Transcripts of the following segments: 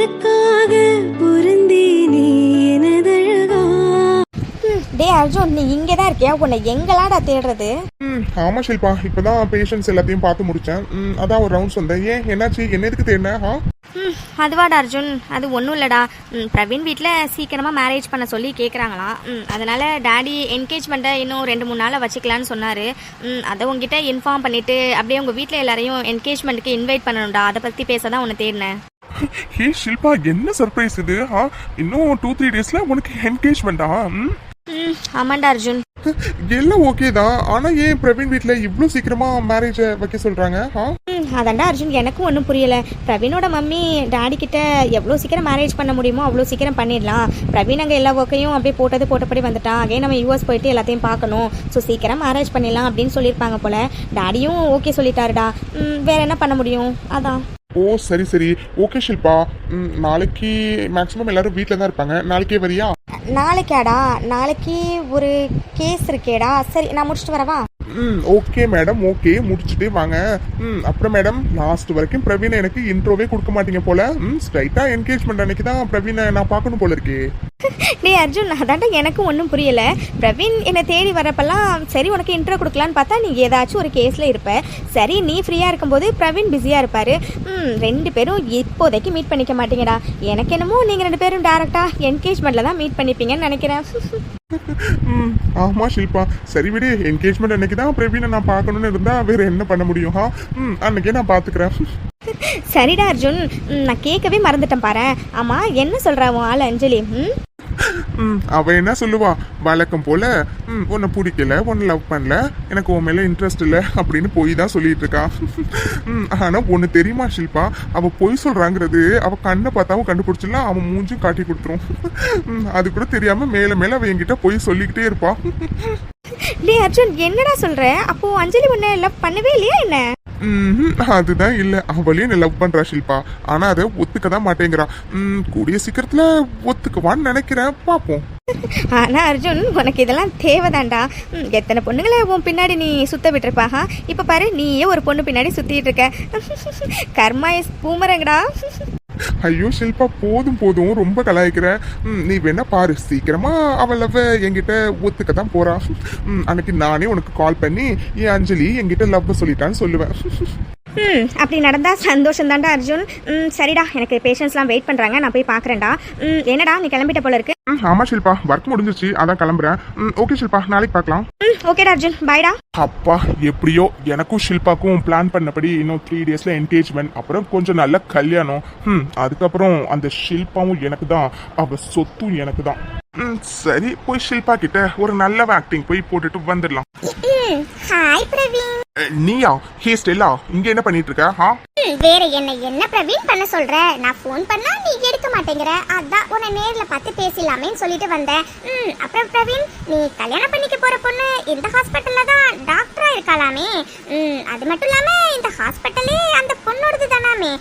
எனக்காக பொருந்தேனே எனதழகா. டே அர்ஜுன், நீ இங்கதான் இருக்கியா? உன்னை எங்களாடா தேடுறது? ஆமா ஷில்பா, இப்பதான் பேஷண்ட்ஸ் எல்லாத்தையும் பார்த்து முடிச்சேன். அதான் ஒரு ரவுண்ட்ஸ் வந்தேன். ஏன் என்னாச்சு? என்ன எதுக்கு தேடின? அதுவாடா அர்ஜுன், அது ஒன்றும் இல்லடா. பிரவீன் வீட்டில் சீக்கிரமாக மேரேஜ் பண்ண சொல்லி கேட்குறாங்களாம். அதனால டாடி என்கேஜ்மெண்ட்டை இன்னும் 2-3 நாளில் வச்சுக்கலான்னு சொன்னார். அதை உங்ககிட்ட இன்ஃபார்ம் பண்ணிவிட்டு அப்படியே உங்கள் வீட்டில் எல்லாரையும் என்கேஜ்மெண்ட்டுக்கு இன்வைட் பண்ணணும்டா. அதை பற்றி பேச தான் உன்னை தேடினேன். ஹே ஷில்பா, என்ன சர்ப்ரைஸ் இது? இன்னும் 2-3 டேஸ்ல உனக்கு என்கேஜ்மெண்டா? ஆமாண்டா அர்ஜுன். எல்லாம் ஓகே தான். ஆனா ஏன் பிரவீன் வீட்ல இவ்ளோ சீக்கிரமா மேரேஜ் வைக்க சொல்றாங்க? அதான்டா அர்ஜுன், எனக்கும் ஒன்றும் புரியல. பிரவீனோட மம்மி டாடி கிட்ட எவ்வளோ சீக்கிரம் மேரேஜ் பண்ண முடியுமோ அவ்வளோ சீக்கிரம் பண்ணிடலாம். பிரவீன் அங்கே எல்லா ஒர்க்கையும் அப்படியே போட்டபடி வந்துட்டான். அங்கே நம்ம யூஎஸ் போயிட்டு எல்லாத்தையும் பார்க்கணும். ஸோ சீக்கிரம் மேரேஜ் பண்ணிடலாம் அப்படின்னு சொல்லியிருப்பாங்க போல. டாடியும் ஓகே சொல்லிட்டாருடா. வேற என்ன பண்ண முடியும்? அதான். ஓ சரி சரி, ஓகே ஷில்பா. நாளைக்கு மேக்ஸிமம் எல்லாரும் வீட்டில் தான் இருப்பாங்க. நாளைக்கே வரியா? நாளைக்காடா? நாளைக்கு ஒரு கேஸ் இருக்கேடா. சரி, நான் முடிச்சுட்டு வரவா? ஓகே மேடம், ஓகே, முடிச்சுட்டே வாங்க. அப்புறம் மேடம், லாஸ்ட் வரைக்கும் பிரவீனை எனக்கு இன்ட்ரோவே கொடுக்க மாட்டீங்க போல. ஸ்ட்ரைட்டா என்கேஜ்மெண்ட் அன்னைக்கு தான் பிரவீனை நான் பார்க்கணும் போல இருக்கே. டே அர்ஜுன், அதான்டா எனக்கும் ஒன்றும் புரியல. பிரவீன் என்னை தேடி வரப்பெல்லாம் சரி உனக்கு இன்ட்ரோ கொடுக்கலான்னு பார்த்தா நீ ஏதாச்சும் ஒரு கேஸில் இருப்ப. சரி, நீ ஃப்ரீயாக இருக்கும்போது பிரவீன் பிஸியாக இருப்பார். 2 பேரும் இப்போதைக்கு மீட் பண்ணிக்க மாட்டீங்கடா. எனக்கு என்னமோ நீங்கள் 2 பேரும் டேரெக்டாக என்கேஜ்மெண்ட்டில் தான் மீட் பண்ணிப்பீங்கன்னு நினைக்கிறேன். ஆமா ஷில்பா, சரி விடு. என்கேஜ்மெண்ட் அன்னைக்கு தான் பிரவீனை நான் பார்க்கணும்னு இருந்தா வேற என்ன பண்ண முடியும்? அன்னைக்கே நான் பார்த்துக்கிறேன். சரிடா அர்ஜுன், நான் கேட்கவே மறந்துட்டேன் பாரு. ஆமா, என்ன சொல்றா உன் ஆள் அஞ்சலி? அவ என்ன சொல்லுவா, வழக்கம் போல உன்னை பிடிக்கல, உன்னை லவ் பண்ணல, எனக்கு உன் மேல இன்ட்ரெஸ்ட் இல்லை அப்படின்னு போய் தான் சொல்லிட்டு இருக்கா. ஆனா ஒண்ணு தெரியுமா ஷில்பா, அவ பொய் சொல்றாங்கிறது அவ கண்ணை பார்த்தாவும் கண்டுபிடிச்சிடலாம். அவன் மூஞ்சும் காட்டி கொடுத்துரும். அது கூட தெரியாம மேல மேல அவ என்கிட்ட போய் சொல்லிக்கிட்டே இருப்பா. டே அர்ஜுன், என்னடா சொல்ற? அப்போ அஞ்சலி உன்னை லவ் பண்ணவே இல்லையா என்ன? அதுதான் இல்ல, அவளையும் என்ன லவ் பண்றா ஷில்பா. ஆனா அதை ஒத்துக்கதான் மாட்டேங்கிறா. கூடிய சீக்கிரத்துல ஒத்துக்குவான்னு நினைக்கிறேன், பாப்போம். ஆனா அர்ஜுன், உனக்கு இதெல்லாம் தேவைதான்டா. எத்தனை பொண்ணுங்களை உன் பின்னாடி நீ சுத்த விட்டுருப்பாஹா. இப்ப பாரு, நீயே ஒரு பொண்ணு பின்னாடி சுத்திட்டு இருக்க. கர்மா இஸ் பூமரங்கடா. ஐயோ ஷில்பா, போதும் போதும், ரொம்ப கலாய்க்கிற. நீ வேணா பாரு, சீக்கிரமா அவள் லவ் என்கிட்ட ஒத்துக்க தான் போறா. அன்னைக்கு நானே உனக்கு கால் பண்ணி என் அஞ்சலி என்கிட்ட லவ் சொல்லிட்டான்னு சொல்லுவேன். அப்படி நடந்தா சந்தோஷம் தான்டா அர்ஜுன். சரிடா, எனக்கு பேஷண்ட்ஸ்லாம் வெயிட் பண்றாங்க, நான் போய் பாக்குறேன்டா. என்னடா நீ கிளம்பிட்ட போல இருக்கு? ஆமா ஷில்பா, ஒர்க் முடிஞ்சிருச்சு, அதான் கிளம்புறேன். ஓகே ஷில்பா, நாளைக்கு பார்க்கலாம். ஓகேடா அர்ஜுன், பாய்டா. அப்பா, எப்படியோ எனக்கும் ஷில்பாக்கும் பிளான் பண்ணபடி இன்னும் 3 டேஸ்ல என்கேஜ்மெண்ட், அப்புறம் கொஞ்சம் நல்ல கல்யாணம். அதுக்கப்புறம் அந்த ஷில்பாவும் எனக்கு தான், அவ சொத்தும் எனக்கு தான். சரி, போய் ஷில்பா கிட்ட ஒரு நல்ல ஆக்டிங் போய் போட்டுட்டு வந்துடலாம். ஹாய் பிரவீன். நீயா? ஹே ஸ்டெல்லா, இங்க என்ன பண்ணிட்டு இருக்க? வேற என்ன பிரவீன் பண்ண சொல்ற? நான் ஃபோன் பண்ணா நீ எடுக்க மாட்டேங்கிற. அதான் உன்னை நேர்ல பார்த்து பேசலாமேன்னு சொல்லிட்டு வந்தேன். அப்புறம் பிரவீன், நீ கல்யாணம் பண்ணிக்க போற பொண்ணு இந்த ஹாஸ்பிட்டல்ல தான் டாக்டரா இருக்காளாமே. அது மட்டும் இல்லாம இந்த ஹாஸ்பிட்டலே அந்த பொண்ணோடது தானாமே.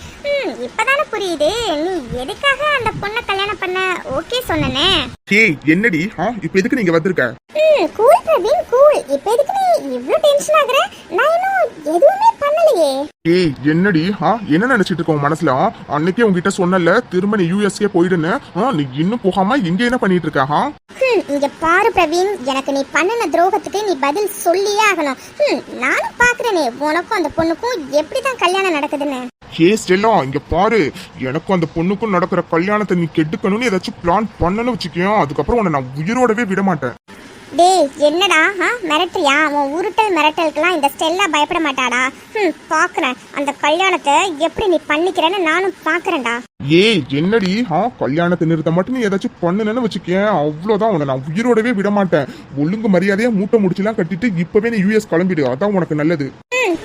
இப்பதானே புரியுது நீ எதுக்காக அந்த பொண்ணை கல்யாணம் பண்ண ஓகே சொன்னனே. ஹே என்னடி, இப்போ எதுக்கு நீங்க வந்திருக்க? Cool Praveen, cool. இப்போ எதுக்கு நீ இவ்ளோ டென்ஷன் ஆகுற? நான் இன்னும் எதுவுமே பண்ணலையே. ஏய் என்னடி, என்ன நினைச்சிட்டு இருக்க உன் மனசுல? அன்னைக்கே உங்ககிட்ட சொன்னல திரும்ப நீ யூஎஸ்ஏ போயிடுன்னு. நீ இன்னும் போகாம இங்க என்ன பண்ணிட்டு இருக்க? இங்க பாரு பிரவீன், எனக்கு நீ பண்ணின துரோகத்துக்கு நீ பதில் சொல்லியே ஆகணும். நானும் பாக்குறேனே உனக்கும் அந்த பொண்ணுக்கும் எப்படிதான் கல்யாணம் நடக்குதுன்னு. ஹே ஸ்டெல்லா, இங்க பாரு, எனக்கும் அந்த பொண்ணுக்கும் நடக்கிற கல்யாணத்தை நீ கெடுக்கணும்னு ஏதாச்சும் பிளான் பண்ணணும்னு வச்சுக்கியோ, அதுக்கப்புறம் உன்னை நான் உயிரோடவே விட மாட்டேன். டேய் என்னடா மிரட்டுறியா? உன் உருட்டல் மிரட்டலுக்குலாம் இந்த ஸ்டெல்லா பயப்பட மாட்டாடா. பாக்குறேன் அந்த கல்யாணத்தை எப்படி நீ பண்ணிக்கிறேன்னு நானும் பாக்குறேன்டா. ஏய் என்னடி, கல்யாணத்தை நிறுத்த மட்டும் நீ ஏதாச்சும் பண்ணுன்னு வச்சுக்கேன், அவ்வளவுதான், உன்னை நான் உயிரோடவே விட மாட்டேன். ஒழுங்கு மரியாதையா மூட்டை முடிச்சுலாம் கட்டிட்டு இப்பவே நீ யூஎஸ் கிளம்பிடு, அதான் உனக்கு நல்லது.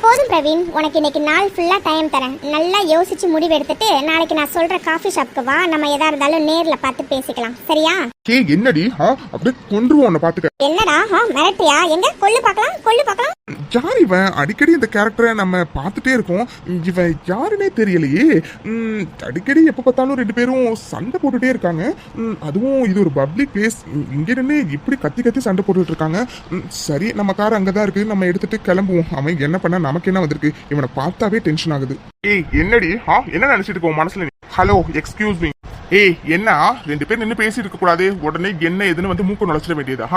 போதும் பிரவீன், உனக்கு இன்னைக்கு நாள் ஃபுல்லா டைம் தரேன். நல்லா யோசிச்சு முடிவு எடுத்துட்டு நாளைக்கு நான் சொல்ற காஃபி ஷாப்க்கு வா. நம்ம எதா இருந்தாலும் நேர்ல பார்த்து பேசிக்கலாம், சரியா? ஏ என்னடி, அப்படியே கொன்றுவோம் உன்னை பாத்துக்க. என்னடா மிரட்டியா? எங்க கொல்லு பார்க்கலாம், கொல்லு பார்க்கலாம். யார் இவன்? அடிக்கடி இந்த கேரக்டரை நம்ம பார்த்துட்டே இருக்கோம், இவன் யாருன்னே தெரியலையே. அடிக்கடி எப்ப பார்த்தாலும் 2 பேரும் சண்டை போட்டுட்டே இருக்காங்க. அதுவும் இது ஒரு பப்ளிக் பிளேஸ், இங்க இருந்து இப்படி கத்தி கத்தி சண்டை போட்டுட்டு இருக்காங்க. சரி, நம்ம கார் அங்கதான் இருக்கு, நம்ம எடுத்துட்டு கிளம்புவோம். அவன் என்ன பண்ணா நமக்கு என்ன வந்திருக்கு? இவனை பார்த்தாவே டென்ஷன் ஆகுது. ஏய் என்னடி, என்ன நினைச்சிட்டு இருக்கோம் மனசுல? Hello excuse me. ஏய் என்ன 2 பேர் நின்று பேசி இருக்க கூடாது, உடனே என்ன எதுன்னு வந்து மூக்க நுழைச்சிட வேண்டியது.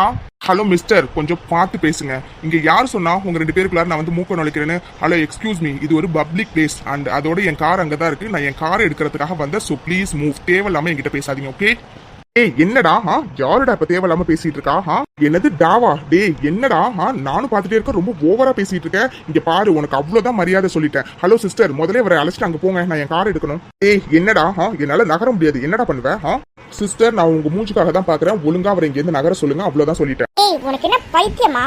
ஹலோ மிஸ்டர், கொஞ்சம் பார்த்து பேசுங்க. இங்க யார் சொன்னா உங்க 2 பேருக்குள்ளார நான் வந்து மூக்க நுழைக்கிறேன்னு? ஹலோ எக்ஸ்கியூஸ் மீ, இது ஒரு பப்ளிக் பிளேஸ் அண்ட் அதோட என் கார் அங்கதான் இருக்கு. நான் என் காரை எடுக்கிறதுக்காக வந்தேன். So please move. தேவையில்லாம என்கிட்ட பேசாதீங்க, ஓகே? ஏய் என்னடா யாருடா இப்ப தேவையில்லாம பேசிட்டு இருக்கா? என்னது டாவா? டேய் என்னடா நானும் பாத்துட்டே இருக்க, ரொம்ப ஓவரா பேசிட்டு இருக்க. இங்க பாரு, உனக்கு அவ்வளவுதான் மரியாதை சொல்லிட்டேன். ஹலோ சிஸ்டர், முதல்ல வர அழைச்சிட்டு அங்க போங்க, நான் என் கார் எடுக்கணும். ஏய் என்னடா என்னால நகர முடியாது, என்னடா பண்ணுவேன்? சிஸ்டர், நான் உங்க மூஞ்சுக்காக தான் பாக்குறேன், ஒழுங்கா அவரை இங்க இருந்து நகர சொல்லுங்க, அவ்வளவுதான் சொல்லிட்டேன். ஏய் உனக்கு என்ன பைத்தியமா?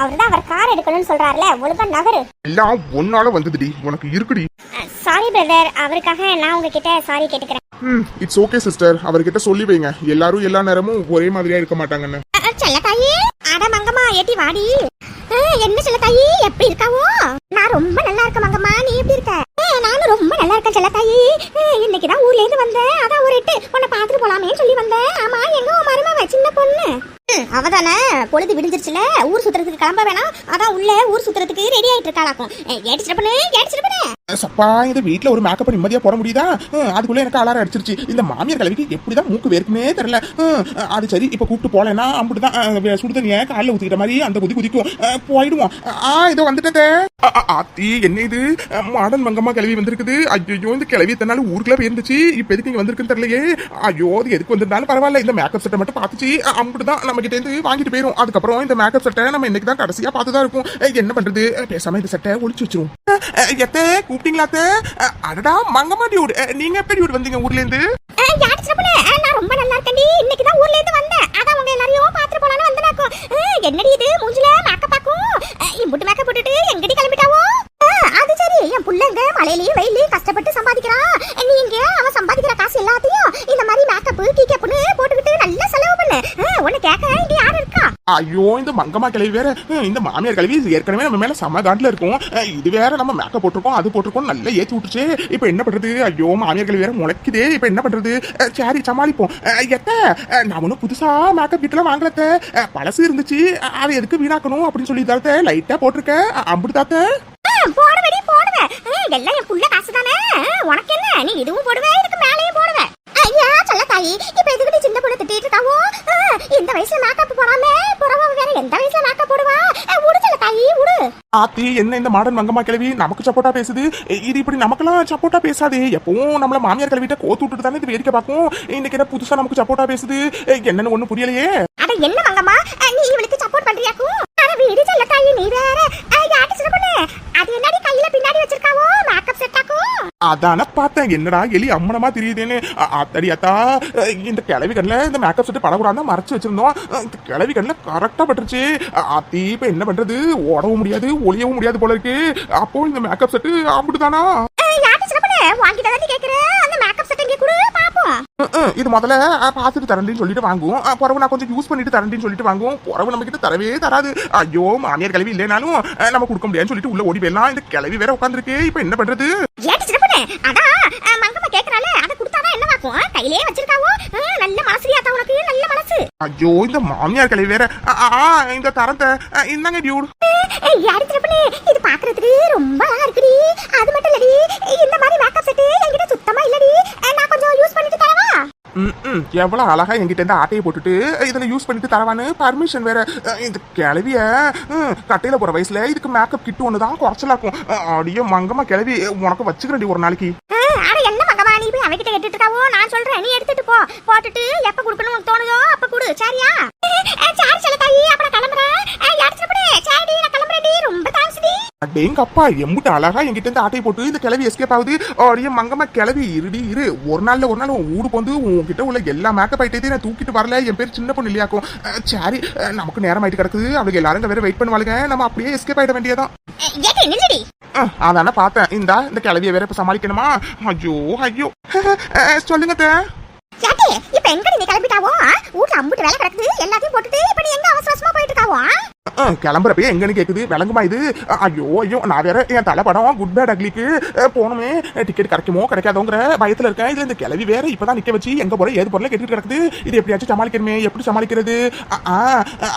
அவர்தான் அவர் கார் எடுக்கணும்னு சொல்றாருல, ஒழுங்கா நகரு. எல்லாம் ஒன்னால வந்ததுடி, உனக்கு இருக்குடி. சாரி பிரதர், அவருக்காக நான் உங்ககிட்ட சாரி கேட்டுக்கிறேன். இட்ஸ் ஓகே சிஸ்டர், அவர்கிட்ட சொல்லி வைங்க, எல்லாரும் எல்லா நேரமும் ஒரே மாதிரியா இருக்க மாட்டாங்கன்னு. செல்லத்தாயி, அட மங்கம்மா ஏட்டி வாடி. என்ன செல்லத்தாயி, எப்படி இருக்காவோ? நான் ரொம்ப நல்லா இருக்கேன் மங்கம்மா, நீ எப்படி இருக்க? நானும் ரொம்ப நல்லா இருக்கேன் செல்லத்தாயி. இன்னைக்குதான் ஊர்ல இருந்து வந்தேன், அதான் ஒரு எட்டு உன்னை பாத்துட்டு போலாமேன்னு சொல்லி வந்தேன். ஆமா, எங்க உன் மருமவ சின்ன பொண்ணு? அவதானே பொழுது விடிஞ்சிருச்சுல, ஊர் சுத்துறதுக்கு கிளம்ப வேணாம், அதான் உள்ள ஊர் சுத்துறதுக்கு ரெடி ஆயிட்டு இருக்காளாக்கும். ஏடிச்சிருப்பனே சப்பா, இந்த வீட்டுல ஒரு மேக்கப் நிம்மதியா போட முடியுதா? அதுக்குள்ள எனக்கு அலாரம் அடிச்சிருச்சு. இந்த மாமியார் கலவிக்கு எப்படிதான் மூக்கு வேர்க்குமே தெரியல. அது சரி, இப்ப கூப்பிட்டு போலேன்னா அப்படிதான் சுடுதண்ணிய காலில் ஊத்திக்கிட்ட மாதிரி அந்த குதிக்கும். போயிடுவோம். இதோ வந்துட்டேன். ஆத்தி, என்ன இது மாடர்ன் மங்கம்மா கிளவி வந்திருக்குது. ஐயோ, இந்த கிளவி தன்னால ஊருக்குள்ள போயிருந்துச்சு, இப்ப எதுக்கு இங்க வந்திருக்குன்னு தெரியலையே. ஐயோ, அது எதுக்கு வந்திருந்தாலும் பரவாயில்ல, இந்த மேக்கப் செட்டை மட்டும் பாத்துச்சு அப்படிதான் நம்ம கிட்ட இருந்து வாங்கிட்டு போயிரும். அதுக்கப்புறம் இந்த மேக்கப் செட்டை நம்ம இன்னைக்கு தான் கடைசியா பார்த்துதான் இருக்கும். என்ன பண்றது, பேசாம இந்த செட்டை ஒளிச்சு வச்சிரும். கூப்பிட்டீங்களா? அடடா மங்கம்மா டியூட், நீங்க எப்படி டியூட் வந்தீங்க ஊர்ல இருந்து? நான் ரொம்ப நல்லா இருக்கேன்டி, இன்னைக்கு தான் ஊர்ல இருந்து வந்தேன், அதான் உங்க எல்லாரையும் பாத்துட்டு போலான்னு வந்தேனாக்கும். என்னடி இது மூஞ்சில மேக்கப் ஆக்கும், இம்புட்டு மேக்கப் போட்டுட்டு எங்கடி கிளம்பிட்டாவோ? அது சரி, என் புள்ளங்க மலையிலயும் வெயிலையும் கஷ்டப்பட்டு சம்பாதிக்கிறான். நீங்க அவன் சம்பாதிக்கிற காசு எல்லாத்தையும் இந்த மாதிரி மேக்கப் கீக்கப்னு போட்டுக்கிட்டு நல்லா செலவு பண்ணு. உன்னை கேட்க இங்க யாரு இருக்கா? ஐயோ, இந்த மங்கம்மா கிளவி வேற, இந்த மாமியார் கிளவி ஏற்கனவே நம்ம மேல சமதாண்டுல இருக்கும். இது வேற நம்ம மேக்கப் போட்டிருக்கோம், அது போட்டிருக்கோம், நல்லா ஏத்தி விட்டுச்சு. இப்ப என்ன பண்றது? ஐயோ, மாமியார் கிளவி வேற முளைக்குதே, இப்ப என்ன பண்றது? சரி சமாளிப்போம். நான் ஒன்னும் புதுசா மேக்கப் கிட்ட வாங்கலத்த, பழசு இருந்துச்சு, அதை எதுக்கு வீணாக்கணும் அப்படின்னு சொல்லி தாத்த லைட்டா போட்டிருக்கேன். அப்படி தாத்த போடுவேடி போடுவேன், எல்லாம் என் புள்ள காசு தானே, உனக்கு என்ன? நீ இதுவும் போடுவேன், இதுக்கு மேலேயும் போடுவேன். ஐயா சொல்ல தாயி, இப்ப எதுக்கு சின்ன பொண்ணு திட்டிட்டு இருக்காவோ? இந்த வயசுல மேக்கப் போடாம புறவ வேற எந்த வயசுல மேக்கப் போடுவா? உடு சொல்ல தாயி, உடு. ஆத்தி, என்ன இந்த மாடர்ன் மங்கம்மா கிளவி நமக்கு சப்போர்ட்டா பேசுது? இது இப்படி நமக்கெல்லாம் சப்போர்ட்டா பேசாது. எப்பவும் நம்மள மாமியார் கிளவிட்ட கோத்து விட்டுட்டு தானே இது வேடிக்கை பார்க்கும். இன்னைக்கு என்ன புதுசா நமக்கு சப்போர்ட்டா பேசுது? என்னன்னு ஒண்ணு புரியலையே. அட என்ன மங்கம்மா, நீ இவளுக்கு சப்போர்ட் பண்றியாக்கும்? அட வீடு சொல்ல தாயி, நீ வேற யாட்டி சொல்ல பொண்ணு, அது என்னடி கையில பின்னாடி வச்சிருக்காவோ மேக்கப் செட்டாக்கும்? அதான பார்த்தேன், என்னடா எலி அம்மனமா தெரியுதுன்னு. அத்தடி அத்தா, இந்த கிளவி கண்ணில் இந்த மேக்கப் செட்டு படக்கூடாது மறைச்சு வச்சிருந்தோம். இந்த கிளவி கண்ணில் கரெக்டா பட்டுருச்சு. அத்தி, இப்ப என்ன பண்றது? ஓடவும் முடியாது, ஒளியவும் முடியாது போல இருக்கு. அப்போ இந்த மேக்கப் செட்டு அப்படிதானா? வாங்கிட்டு கேக்குறேன், அந்த மேக்கப் செட் எங்க குடு பாப்போம். இது முதல்ல பாத்துட்டு தரண்டின்னு சொல்லிட்டு வாங்குவோம், பிறகு நான் கொஞ்சம் யூஸ் பண்ணிட்டு தரண்டின்னு சொல்லிட்டு வாங்குவோம். பிறகு நம்ம கிட்ட தரவே தராது. ஐயோ, மாமியார் கிளவி இல்லைனாலும் நம்ம கொடுக்க முடியாதுன்னு சொல்லிட்டு உள்ள ஓடி போயிடலாம். இந்த கிளவி வேற உட்காந்துருக்கு, இப்ப என்ன பண்றது? அதான் மங்கம்மா கேக்குறாளே, அதை கொடுத்தாதான் என்ன வாக்கும்? கையிலே வச்சிருக்காவோ, நல்ல மனசுரியாத்தா உனக்கு, நல்ல மனசு. ஐயோ, இந்த மாமியார் கிளவி வேற. இந்த தரத்தை இந்தாங்க டியூட். இது பாக்குறதுக்கு ரொம்ப அழகா இருக்குடி. அது மட்டும் இல்லடி, இந்த மாதிரி மேக்கப் செட் என்கிட்ட சுத்தமா இல்லடி, நான் கொஞ்சம் யூஸ் பண்ணிட்டு தரவா? எவ்வளவு அழகா என்கிட்ட இருந்து ஆட்டையை போட்டுட்டு இதுல யூஸ் பண்ணிட்டு தரவான்னு பர்மிஷன் வேற. இந்த கிளவிய கட்டையில போற வயசுல இதுக்கு மேக்கப் கிட்டு ஒண்ணுதான் குறைச்சலாக்கும். அடியோ மங்கம்மா கிளவி, உனக்கு வச்சுக்கிறேன் ஒரு நாளைக்கு. அட என்ன மங்கம்மா, நீ போய் அவகிட்ட கேட்டுட்டு இருக்காவோ? நான் சொல்றேன், நீ எடுத்துட்டு போ, போட்டுட்டு எப்ப குடுக்கணும் தோணுதோ அப்ப குடு, சரியா? சாரி சொல்ல தாயி, அப்ப நான் கிளம்புறேன். சாரி, நான் கிளம்புறேன்டி, ரொம்ப தேங்க்ஸ் டி. அடேங்க அப்பா, எம்புட்டு அழகா என்கிட்ட இருந்து ஆட்டையை போட்டு இந்த கிளவி எஸ்கேப் ஆகுது. அடியே மங்கம்மா கிளவி, இரு ஒரு நாள்ல உன் ஊடு போந்து உன்கிட்ட உள்ள எல்லா மேக்கப் ஐட்டத்தையும் நான் தூக்கிட்டு வரல. என் பேர் சின்ன பொண்ணு இல்லையாக்கும். சரி, நமக்கு நேரம் ஆயிட்டு கிடக்குது, அவளுக்கு எல்லாரும் வேற வெயிட் பண்ணுவாளுங்க, நம்ம அப்படியே எஸ்கேப் ஆயிட வேண்டியதான். அதான பார்த்தேன், இந்த கிளவிய வேற இப்ப சமாளிக்கணுமா? ஐயோ சொல்லுங்க. இப்ப எங்க நீ கிளம்பிட்டாவோ? வீட்டுல அம்புட்டு வேலை கிடக்குது, எல்லாத்தையும் போட்டுட்டு இப்ப நீ எங்க அவசரமா போயிட்டு இருக்காவோ? கிளம்புறப்பே எங்கன்னு கேக்குது விளங்குமா இது? ஐயோ ஐயோ, நான் வேற என் தலைப்படம் குட் பேட் அக்லிக்கு போகணுமே, டிக்கெட் கிடைக்குமோ கிடைக்காதோங்கிற பயத்துல இருக்கேன். இதுல இந்த கிளவி வேற இப்பதான் நிக்க வச்சு எங்க போற ஏது பொருளை கேட்டுட்டு கிடக்குது. இது எப்படியாச்சும் சமாளிக்கணுமே, எப்படி சமாளிக்கிறது?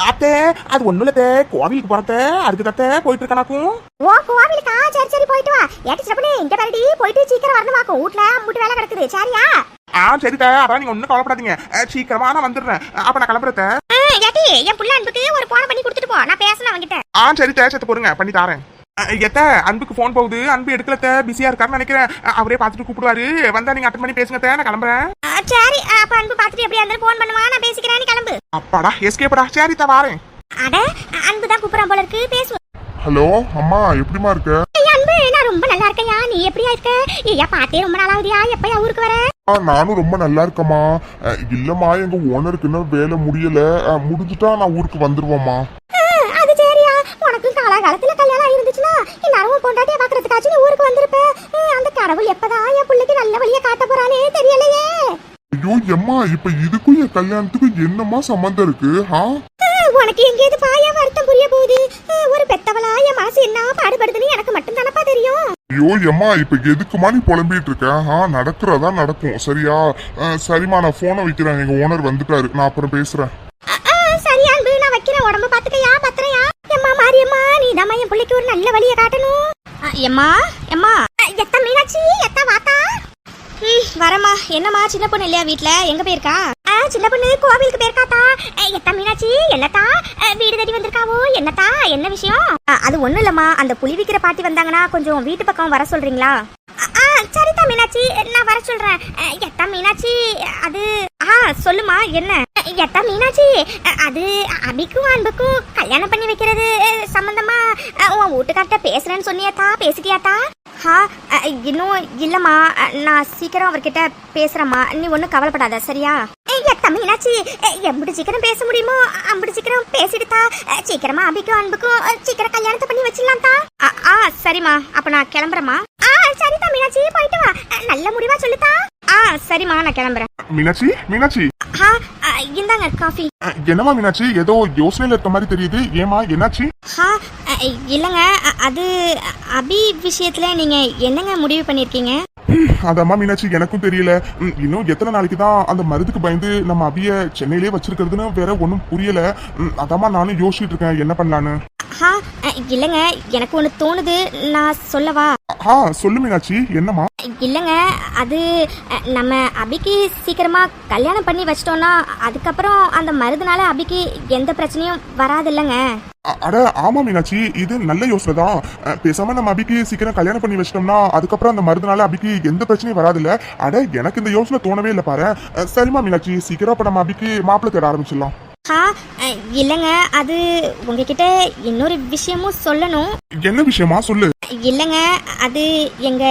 அத்தே அது ஒண்ணும் இல்லத்தே, கோவிலுக்கு போறத அதுக்கு தத்த போயிட்டு இருக்கானாக்கும். ஓ கோவிலுக்கா? சரி சரி போயிட்டு வா. ஏட்டி சிறப்பனே இங்க பாருடி, போயிட்டு சீக்கிரம் வரணுமாக்கும். வீட்ல மூட்டு வேலை கிடக்குது. சரியா? சரிதா, அதான் நீங்க ஒன்னும் கவலைப்படாதீங்க, சீக்கிரமா நான் வந்துடுறேன். அப்ப நான் கிளம்புறத. ஏட்டி என் புள்ள அன்புக்கு ஒரு போன் பண்ணி கொடுத்துட்டு போ, நான் பேசணும் அவங்கிட்ட. சரிதா, சத்து போருங்க பண்ணி தாரேன். எத்த அன்புக்கு போன் போகுது, அன்பு எடுக்கலத்த, பிஸியா இருக்காருன்னு நினைக்கிறேன். அவரே பார்த்துட்டு கூப்பிடுவாரு, வந்தா நீங்க அட்டன் பண்ணி பேசுங்க. நான் கிளம்புறேன். சரி அப்ப அன்பு பார்த்துட்டு எப்படியா இருந்தாலும் போன் பண்ணுவா, நான் பேசிக்கிறேன். நீ கிளம்பு. அப்பாடா எஸ்கேப்படா. சரிதா வாரேன். அட அன்பு தான் கூப்பிடுறான் போல இருக்கு, பேசுவோம். ஹலோ அம்மா, எப்படிமா இருக்க? அன்பு நான் ரொம்ப நல்லா இருக்கேன்யா, நீ எப்படியா இருக்க? ஐயா பார்த்தே ரொம்ப நாளாவதுயா, எப்பயா ஊருக்கு வர? நானும் ரொம்ப நல்லா இருக்கேம்மா. இல்லம்மா, எங்க ஓனருக்கு இன்னும் வேலை முடியல, முடிஞ்சுட்டா நான் ஊருக்கு வந்துருவேம்மா. அது சரியா, உனக்கு காலகாலத்துல கல்யாணம் இருந்துச்சுன்னா எல்லாரும் பொண்டாட்டியை பாக்குறதுக்காச்சும் நீ ஊருக்கு வந்திருப்ப. அந்த கடவுள் எப்பதான் என் பிள்ளைக்கு நல்ல வழியை காட்ட போறானே தெரியலையே. ஐயோ எம்மா, இப்ப இதுக்கும் என் கல்யாணத்துக்கும் என்னம்மா சம்பந்தம் இருக்கு? உனக்கு எங்கேயாவது பாயா வருத்தம் புரிய போகுது? ஒரு பெத்தவளா என் மனசு என்ன பாடுபடுதுன்னு எனக்கு மட்டும் தானப்பா தெரியும். ஐயோ எம்மா, இப்ப எதுக்குமா நீ புலம்பிட்டு இருக்க? நடக்கிறதா நடக்கும், சரியா? சரிம்மா, நான் போனை வைக்கிறேன், எங்க ஓனர் வந்துட்டாரு, நான் அப்புறம் பேசுறேன். சரியா அன்பு, நான் வைக்கிறேன். உடம்பு பாத்துக்கையா, பத்திரையா? எம்மா மாரியம்மா, நீ தான் என் பிள்ளைக்கு ஒரு நல்ல வழியை காட்டணும். எம்மா எம்மா. எத்த மீனாட்சி, எத்த வாத்தா. வரமா. என்னம்மா, சின்ன பொண்ணு இல்லையா வீட்டுல? எங்க போயிருக்கா? சின்ன பொண்ணு கோவிலுக்கு போயிருக்காத்தா. எத்த மீனாட்சி, என்னத்தா வீடு தேடி வந்திருக்காவோ? என்னத்தா, என்ன விஷயம்? அது ஒண்ணும் இல்லம்மா, அந்த புலி விக்கிற பாட்டி வந்தாங்கன்னா கொஞ்சம் வீட்டு பக்கம் வர சொல்றீங்களா? சரிதா மீனாட்சி, நான் வர சொல்றேன். எத்தா மீனாட்சி, அது சொல்லுமா என்ன? எத்தா மீனாட்சி, அது அபிக்கும் அன்புக்கும் கல்யாணம் பண்ணி வைக்கிறது சம்பந்தமா உன் வீட்டுக்கார்ட்ட பேசுறேன்னு சொன்னியாத்தா, பேசிட்டியாத்தா? இன்னும் இல்லம்மா, நான் சீக்கிரம் அவர்கிட்ட பேசுறேம்மா, நீ ஒன்றும் கவலைப்படாத, சரியா? எத்தா மீனாட்சி, எப்படி சீக்கிரம் பேச முடியுமோ அப்படி சீக்கிரம் பேசிடுதா. சீக்கிரமா அபிக்கும் அன்புக்கும் சீக்கிரம் கல்யாணத்தை பண்ணி வச்சிடலாம்தா. சரிம்மா, அப்ப நான் கிளம்புறேம்மா. சரிதா மீனாட்சி, போயிட்டு வா. நல்ல முடிவா சொல்லுதா. சரிம்மா, நான் கிளம்புறேன். மீனாட்சி மீனாட்சி. இந்தாங்க காஃபி. என்னமா மீனாட்சி, ஏதோ யோசனையில இருக்க மாதிரி தெரியுது, ஏமா என்னாச்சு? இல்லைங்க, அது அபி விஷயத்துல நீங்க என்னங்க முடிவு பண்ணிருக்கீங்க? அதம்மா மீனாட்சி, எனக்கும் தெரியல. இன்னும் எத்தனை நாளைக்கு தான் அந்த மருந்துக்கு பயந்து நம்ம அபிய சென்னையிலே வச்சிருக்கிறதுன்னு வேற ஒன்றும் புரியல. அதாம்மா நானும் யோசிச்சுட்டு இருக்கேன் என்ன பண்ணலான்னு. இல்லைங்க, எனக்கு ஒன்று தோணுது, நான் சொல்லவா? சொல்லு மீனாட்சி, என்னம்மா? இல்லைங்க, அது நம்ம அபிக்கு சீக்கிரமா கல்யாணம் பண்ணி வச்சிட்டோம்னா அதுக்கப்புறம் அந்த மருந்துனால அபிக்கு எந்த பிரச்சனையும் வராது இல்லைங்க. அட ஆமா மீனாட்சி, இது நல்ல யோசனை தான். பேசாம நம்ம அபிக்கு சீக்கிரம் கல்யாணம் பண்ணி வச்சிட்டோம்னா அதுக்கப்புறம் அந்த மருந்துனால அபிக்கு எந்த பிரச்சனையும் வராது இல்ல. அட எனக்கு இந்த யோசனை தோணவே இல்லை பாரு. சரிமா மீனாட்சி, சீக்கிரம் அப்ப நம்ம அபிக்கு மாப்பிள்ளை தேட ஆரம்பிச்சிடலாம். இல்லைங்க, அது உங்ககிட்ட இன்னொரு விஷயமும் சொல்லணும். என்ன விஷயமா சொல்லு. இல்லைங்க, அது எங்க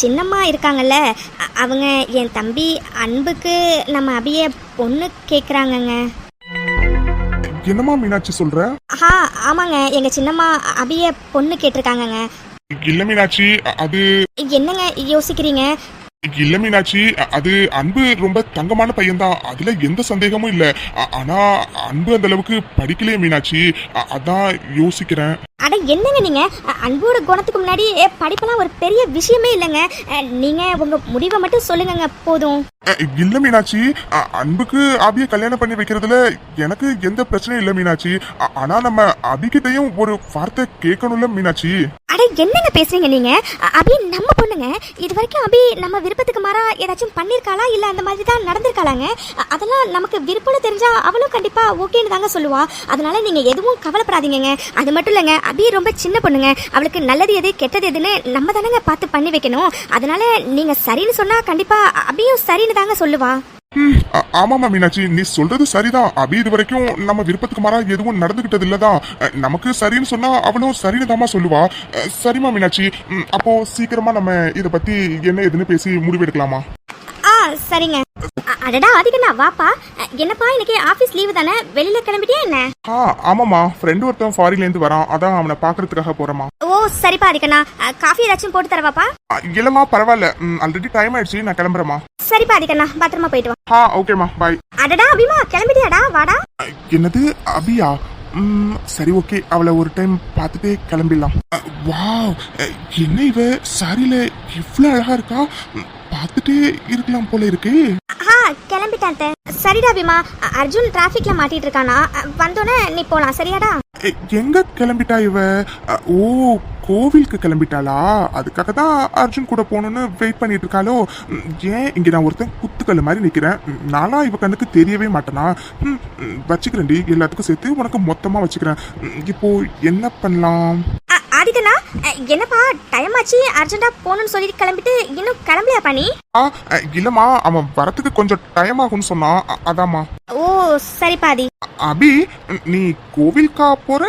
சின்னம்மா இருக்காங்கல்ல, அவங்க என் தம்பி அன்புக்கு நம்ம அபிய பொண்ணு கேக்குறாங்கங்க. என்னமா மீனாட்சி சொல்ற? ஆமாங்க, எங்க சின்னம்மா அபிய பொண்ணு கேட்டிருக்காங்கங்க. இல்ல மீனாட்சி, அது என்னங்க யோசிக்கிறீங்க? இல்ல மீனாட்சி, அது அன்பு ரொம்ப தங்கமான பையன்தான், அதுல எந்த சந்தேகமும் இல்ல. ஆனா அன்பு அந்த அளவுக்கு படிக்கலையே மீனாட்சி, அதான் யோசிக்கிறேன். அட என்னங்க நீங்க, அன்போட குணத்துக்கு முன்னாடி படிப்பெல்லாம் ஒரு பெரிய விஷயமே இல்லைங்க. நீங்க உங்க முடிவை மட்டும் சொல்லுங்க போதும். இல்ல மீனாட்சி, அன்புக்கு அபிய கல்யாணம் பண்ணி வைக்கிறதுல எனக்கு எந்த பிரச்சனையும் இல்ல மீனாட்சி. ஆனா நம்ம அபிகிட்டையும் ஒரு வார்த்தை கேட்கணும்ல மீனாட்சி. அட என்னங்க பேசுறீங்க நீங்க? அபி நம்ம பொண்ணுங்க. இது வரைக்கும் அபி நம்ம விருப்பத்துக்கு மாறா ஏதாச்சும் பண்ணிருக்காளா இல்ல அந்த மாதிரி தான் நடந்திருக்காளாங்க? அதெல்லாம் நமக்கு விருப்பம்னு தெரிஞ்சா அவளும் கண்டிப்பா ஓகேன்னு தாங்க சொல்லுவா. அதனால நீங்க எதுவும் கவலைப்படாதீங்க. அது மட்டும் இல்லைங்க, அபி ரொம்ப சின்ன பொண்ணுங்க, அவளுக்கு நல்லது எது கெட்டது எதுன்னு நம்ம தானங்க பார்த்து பண்ணி வைக்கணும். அதனால நீங்க சரின்னு சொன்னா கண்டிப்பா அபியும் சரின்னு தாங்க சொல்லுவா. ஆமாமா மீனாட்சி, நீ சொல்றது சரிதான். அபி இது வரைக்கும் நம்ம விருப்பத்துக்கு மாறா எதுவும் நடந்துகிட்டது இல்லதான். நமக்கு சரின்னு சொன்னா அவளும் சரின்னு தாமா சொல்லுவா. சரிமா மீனாட்சி, அப்போ சீக்கிரமா நம்ம இத பத்தி என்ன எதுன்னு பேசி முடிவெடுக்கலாமா? சரிங்க. அடடா ஆதிகண்ணா, வாப்பா. என்னப்பா இன்னைக்கு ஆபீஸ் லீவு தானே, வெளியில கிளம்பிட்டியா என்ன? ஆமாமா, ஃப்ரெண்ட் ஒருத்தன் ஃபாரின்ல இருந்து வரான், அதான் அவனை பாக்குறதுக்காக போறமா. ஓ சரிப்பா ஆதிகண்ணா, காஃபி ஏதாச்சும் போட்டு தரவாப்பா? இல்லம்மா பரவாயில்ல, ஆல்ரெடி டைம் ஆயிடுச்சு, நான் கிளம்புறேமா. சரிப்பா ஆதிகண்ணா, பத்திரமா போயிட்டு வா. ஓகேமா, பாய். அடடா அபிமா, கிளம்பிட்டியாடா, வாடா. என்னது அபியா? சரி ஓகே, அவளை ஒரு டைம் பார்த்துட்டே கிளம்பிடலாம். வாவ், என்ன இவ சாரியில இவ்வளோ அழகா இருக்கா. பார்த்துட்டே இருக்கலாம் போல இருக்கு. கிளம்பிட்டான் அத்தை. சரிடா பீமா, அர்ஜுன் டிராஃபிக்ல மாட்டிட்டு இருக்கானா, வந்தோடனே நீ போலாம் சரியாடா? எங்க கிளம்பிட்டா இவ? ஓ, கோவிலுக்கு கிளம்பிட்டாளா? அதுக்காக தான் அர்ஜுன் கூட போகணும்னு வெயிட் பண்ணிட்டு இருக்காளோ? ஏன் இங்க நான் ஒருத்தன் குத்துக்கல் மாதிரி நிக்கிறேன். நானா இவ கண்ணுக்கு தெரியவே மாட்டேனா? வச்சுக்கிறேன்டி, எல்லாத்துக்கும் சேர்த்து உனக்கு மொத்தமா வச்சுக்கிறேன். இப்போ என்ன பண்ணலாம்? ஆதித்தனா, என்னப்பா டைம் ஆச்சு, அர்ஜென்டா போகணும்னு சொல்லிட்டு கிளம்பிட்டு இன்னும் கிளம்பலையா பண்ணி? இல்லம்மா, அவன் வரத்துக்கு கொஞ்சம் டைம் ஆகும்னு சொன்னான், அதாம்மா. ஓ சரி பாதி. அபி, நீ கோவிலுக்கா போற?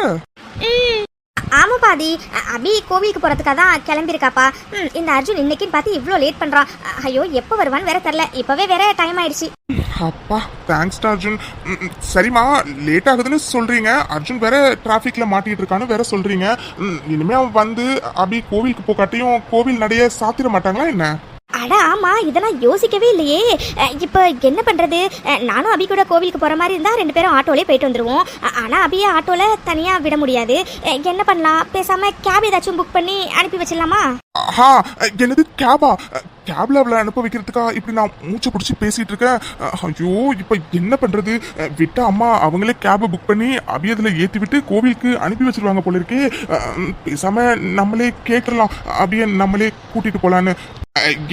ஆமா பாதி, அபி கோவிலுக்கு போறதுக்காக தான் கிளம்பியிருக்காப்பா. இந்த அர்ஜுன் இன்னைக்குன்னு பார்த்து இவ்வளோ லேட் பண்றான். ஐயோ எப்போ வருவான்னு வேற தெரியல, இப்பவே வேற டைம் ஆயிடுச்சு. அப்பா தேங்க்ஸ் அர்ஜுன். சரிம்மா, லேட் ஆகுதுன்னு சொல்றீங்க, அர்ஜுன் வேற டிராஃபிக்ல மாட்டிட்டு இருக்கான்னு வேற சொல்றீங்க. இனிமே அவன் வந்து அபி கோவிலுக்கு போக்காட்டியும் கோவில் நடைய சாத்திர மாட்டாங்களா என்ன? அட ஆமா, இதெல்லாம் யோசிக்கவே இல்லையே. இப்போ என்ன பண்றது? நானும் அபி கூட கோவிலுக்கு போற மாதிரி இருந்தா 2 பேரும் ஆட்டோலே போயிட்டு வந்துருவோம். ஆனா அபியை ஆட்டோல தனியா விட முடியாது. என்ன பண்ணலாம்? பேசாம கேப் ஏதாச்சும் புக் பண்ணி அனுப்பி வச்சிடலாமா? என்னது கேபா? கேப்ல அவளை அனுப்ப வைக்கிறதுக்கா இப்படி நான் மூச்சை பிடிச்சி பேசிட்டு இருக்கேன்? ஐயோ, இப்ப என்ன பண்றது? விட்டா அம்மா அவங்களே கேபை புக் பண்ணி அபியதுல ஏத்தி விட்டு கோவிலுக்கு அனுப்பி வச்சிருவாங்க போல இருக்கே. பேசாம நம்மளே கேட்டுடலாம், அபிய நம்மளே கூட்டிட்டு போலான்னு.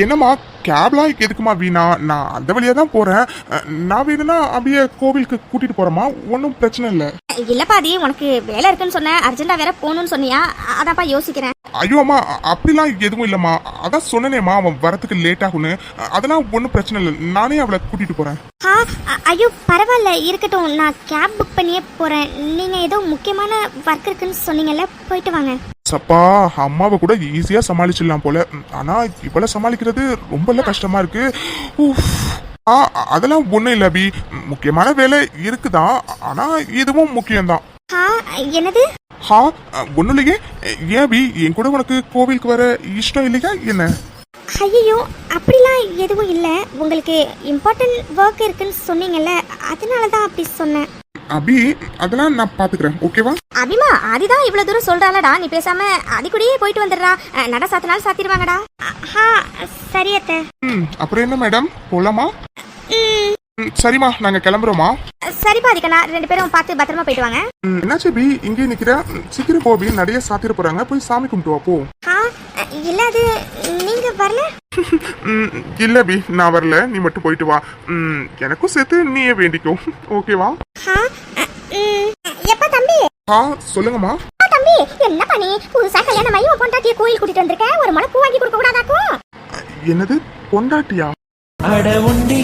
என்னம்மா கேப்லாம் எதுக்குமா வீணா? நான் அந்த வழியா தான் போறேன். நான் வேணும்னா அபிய கோவிலுக்கு கூட்டிட்டு போறேமா, ஒன்றும் பிரச்சனை இல்லை. இல்ல பாதி, உனக்கு வேலை இருக்குன்னு சொன்ன, அர்ஜென்டா வேற போகணும்னு சொன்னியா, அதான்ப்பா யோசிக்கிறேன். ஐயோ அம்மா, அப்படிலாம் எதுவும் இல்லம்மா. அதான் சொன்னேனேம்மா அவன் வரத்துக்கு லேட் ஆகும்னு. அதெல்லாம் ஒன்றும் பிரச்சனை இல்லை, நானே அவளை கூட்டிட்டு போறேன். ஐயோ பரவாயில்ல, இருக்கட்டும், நான் கேப் புக் பண்ணியே போறேன். நீங்க ஏதோ முக்கியமான ஒர்க் இருக்குன்னு சொன்னீங்கல்ல, போயிட்டு வாங்க. சப்பா, அம்மாவை கூட ஈஸியா சமாளிச்சிடலாம் போல, ஆனா இவளை சமாளிக்கிறது ரொம்ப கஷ்டமா இருக்கு. அதெல்லாம் ஒண்ணும் இல்ல அபி, முக்கியமான வேலை இருக்குதான், ஆனா இதுவும் முக்கியம்தான். என்னது? ஒண்ணும் இல்லையே. ஏன் அபி, என் கூட உனக்கு கோவிலுக்கு வர இஷ்டம் இல்லையா என்ன? ஐயோ அப்படிலாம் எதுவும் இல்லை. உங்களுக்கு இம்பார்ட்டன்ட் ஒர்க் இருக்குன்னு சொன்னீங்கல்ல, அதனாலதான் அப்படி சொன்னேன். அபி, அதெல்லாம் நான் பாத்துக்கிறேன், ஓகேவா? அபிமா, அதுதான் இவ்வளவு தூரம் சொல்றாளடா, நீ பேசாம அது கூடயே போயிட்டு வந்துடுறா. நட சாத்தினாலும் சாத்திடுவாங்கடா. சரி அத்தை. அப்புறம் என்ன மேடம், போலாமா? சரிம்மா, நாங்க கிளம்புறோமா? சரி பாதிக்கண்ணா, 2 பேரும் பார்த்து பத்திரமா போயிட்டு வாங்க. என்னாச்சு பி, இங்கே நிக்கிற? சீக்கிரம் போ பி, நிறைய சாத்திர போறாங்க, போய் சாமி கும்பிட்டு வா போ. இல்ல அது நீங்க வரல? இல்ல பி, நான் வரல, நீ மட்டும் போயிட்டு வா. எனக்கும் சேர்த்து நீயே வேண்டிக்கோ, ஓகேவா? எப்ப தம்பி? சொல்லுங்கம்மா. தம்பி, என்ன பண்ணி புதுசா கல்யாணம் ஆகி உன் பொண்டாட்டியை கோயில் கூட்டிட்டு வந்திருக்க, ஒரு முளை பூ வாங்கி கொடுக்க கூடாதாக்கும்? என்னது பொண்டாட்டியா? அட உண்டி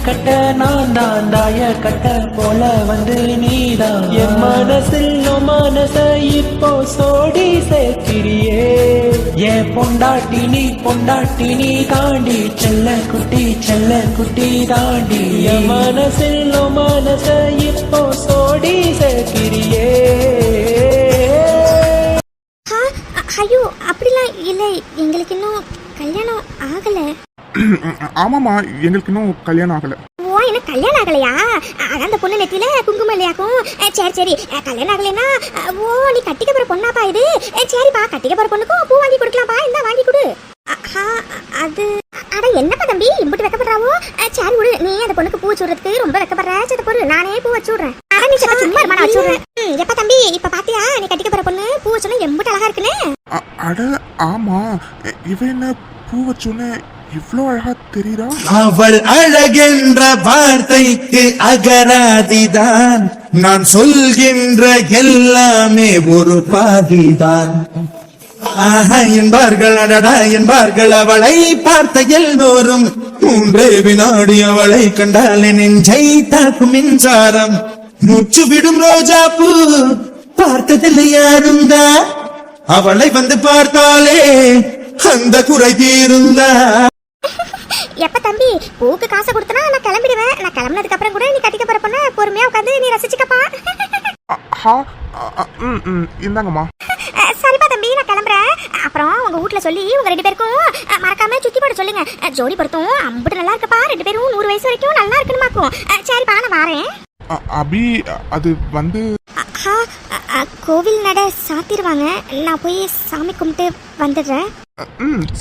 கட்ட நான் தான் தாய கட்ட போல வந்து நீதான் என் மனசில் மனச இப்போ சோடி சேர்க்கிறியே. என் பொண்டாட்டி நீ தாண்டி செல்ல குட்டி தாண்டி என் மனசில் மனச இப்போ சோடி சேர்க்கிறியே. ஐயோ அப்படிலாம் இல்லை, எங்களுக்கு இன்னும் கல்யாணம் ஆகல. ஆமாமா, எங்களுக்கு இன்னும் கல்யாணம் ஆகல. ஓ, எனக்கு கல்யாணம் ஆகலையா? அதான் அந்த பொண்ணு நெத்தியில குங்குமம் இல்லையாக்கும். சரி கல்யாணம் ஆகலைன்னா, ஓ நீ கட்டிக்க போற பொண்ணாப்பா இது? சரிப்பா, கட்டிக்க போற பொண்ணுக்கும் பூ வாங்கி கொடுக்கலாம்ப்பா, இந்த வாங்கி கொடு. அது அட என்னப்பா தம்பி இம்புட்டு வைக்கப்படுறாவோ? சரி விடு, நீ அந்த பொண்ணுக்கு பூ வச்சுடுறதுக்கு ரொம்ப வைக்கப்படுற, சரி பொருள் நானே பூ வச்சு விடுறேன். அட நீ சும்மா இருமா, நான் வச்சு விடுறேன். எப்ப தம்பி, இப்ப பாத்தியா நீ கட்டிக்க போற பொண்ணு பூ வச்சோன்னா எம்புட்டு அழகா இருக்குன்னு? அட ஆமா, இவ என்ன பூ வச்சோன்னு இவ்ளோ அழகா தெரியுறா? அவள் அழகென்ற வார்த்தைக்கு அகராதிதான், நான் சொல்கின்ற எல்லாமே ஒரு பாதிதான். என்பார்கள் அடடா என்பார்கள், அவளை பார்த்த எல்லோரும் 3 வினாடி அவளை கண்டாலே நெஞ்சை தாக்கும் மின்சாரம். மூச்சு விடும் ரோஜா பூ பார்த்ததில்லை யாரும் தான், அவளை வந்து பார்த்தாலே அந்த குறை தீருந்தா. எப்ப தம்பி பூக்கு காசை கொடுத்தனா நான் கிளம்பிடுவேன். நான் கிளம்பினதுக்கு அப்புறம் கூட நீ கட்டிக்க போற பொண்ண பொறுமையா உட்காந்து நீ ரசிச்சுக்கப்பா. இந்தாங்கம்மா. சரிப்பா தம்பி, நான் கிளம்புறேன். அப்புறம் உங்க வீட்ல சொல்லி உங்க 2 பேருக்கும் மறக்காம சுத்தி போட சொல்லுங்க. ஜோடி பொருத்தும் அம்புட்டு நல்லா இருக்குப்பா, 2 பேரும் 100 வயசு வரைக்கும் நல்லா இருக்கணுமாக்கும். சரிப்பா, நான் வரேன். அபி, அது வந்து கோவில் நட சாத்திடுவாங்க. நான் போய் சாமி கும்பிட்டு வந்துடுறேன்.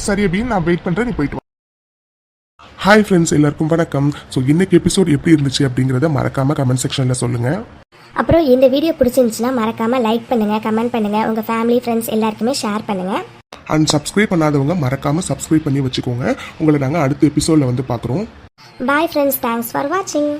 சரி அபி, நான் வெயிட் பண்றேன், நீ போயிட்டு வா. ஹாய் ஃப்ரெண்ட்ஸ், எல்லாருக்கும் வணக்கம். ஸோ இன்னைக்கு எபிசோட் எப்படி இருந்துச்சு அப்படிங்கிறத மறக்காம கமெண்ட் செக்ஷன்ல சொல்லுங்க. அப்புறம் இந்த வீடியோ பிடிச்சிருந்துச்சுன்னா மறக்காம லைக் பண்ணுங்க, கமெண்ட் பண்ணுங்க, உங்க ஃபேமிலி ஃப்ரெண்ட்ஸ் எல்லாருக்குமே ஷேர் பண்ணுங்க. அண்ட் சப்ஸ்கிரைப் பண்ணாதவங்க மறக்காம சப்ஸ்கிரைப் பண்ணி வச்சுக்கோங்க. உங்களை நாங்கள் அடுத்த எபிசோட்ல வந்து பார்க்குறோம். பாய் ஃப்ரெண்ட்ஸ், தேங்க்ஸ் ஃபார் வாட்சிங்.